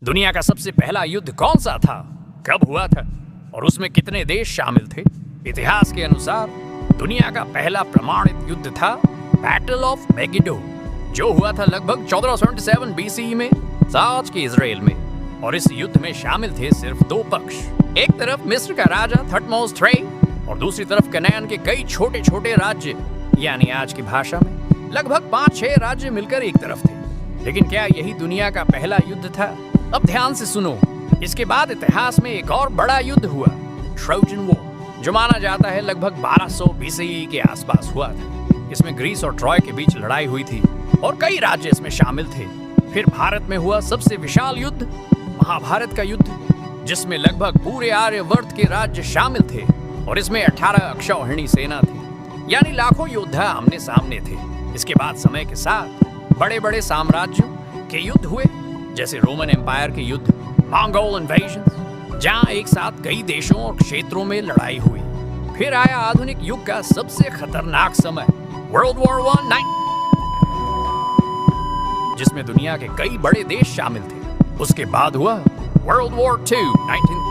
दुनिया का सबसे पहला युद्ध कौन सा था, कब हुआ था और उसमें कितने देश शामिल थे? इतिहास के अनुसार दुनिया का पहला प्रमाणित युद्ध था बैटल ऑफ मेगिडो, जो हुआ था लगभग 1477 बीसीई में आज के इजराइल में। और इस युद्ध में शामिल थे सिर्फ दो पक्ष, एक तरफ मिस्र का राजा थटमोस III और दूसरी तरफ कनान के कई छोटे छोटे राज्य, यानी आज की भाषा में लगभग 5-6 राज्य मिलकर एक तरफ थे। लेकिन क्या यही दुनिया का पहला युद्ध था? अब ध्यान से सुनो। इसके बाद इतिहास में एक और बड़ा युद्ध हुआ, ट्रोजन वॉर, जो माना जाता है लगभग 1200 बीसीई के आसपास हुआ था। इसमें ग्रीस और ट्रॉय के बीच लड़ाई हुई थी और कई राज्य इसमें शामिल थे। फिर भारत में हुआ सबसे विशाल युद्ध, महाभारत का युद्ध, जिसमें लगभग पूरे आर्यवर्त के राज्य शामिल थे और इसमें 18 अक्षौहिणी सेना थी, यानी लाखों योद्धा आमने सामने थे। इसके बाद समय के साथ बड़े बड़े साम्राज्यों के युद्ध हुए, जैसे रोमन एम्पायर के युद्ध, मंगोल इन्वेजन, जहां एक साथ कई देशों और क्षेत्रों में लड़ाई हुई। फिर आया आधुनिक युग का सबसे खतरनाक समय, वर्ल्ड वॉर I, जिसमें दुनिया के कई बड़े देश शामिल थे। उसके बाद हुआ वर्ल्ड वॉर II 19,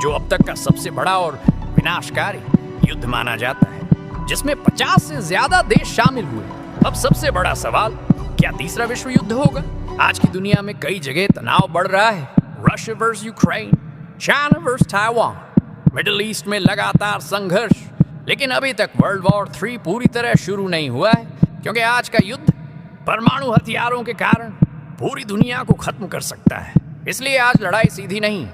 जो अब तक का सबसे बड़ा और विनाशकारी युद्ध माना जाता है, जिसमें 50 से ज्यादा देश शामिल हुए। अब सबसे बड़ा सवाल, क्या तीसरा विश्व युद्ध होगा? आज की दुनिया में कई जगह तनाव बढ़ रहा है, Russia versus Ukraine, China versus Taiwan, middle east में लगातार संघर्ष। लेकिन अभी तक वर्ल्ड वॉर III पूरी तरह शुरू नहीं हुआ है, क्योंकि आज का युद्ध परमाणु हथियारों के कारण पूरी दुनिया को खत्म कर सकता है। इसलिए आज लड़ाई सीधी नहीं,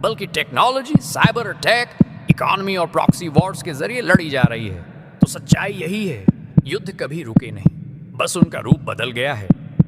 बल्कि टेक्नोलॉजी, साइबर अटैक, इकोनॉमी और प्रॉक्सी वॉर्स के जरिए लड़ी जा रही है। तो सच्चाई यही है, युद्ध कभी रुके नहीं, बस उनका रूप बदल गया है।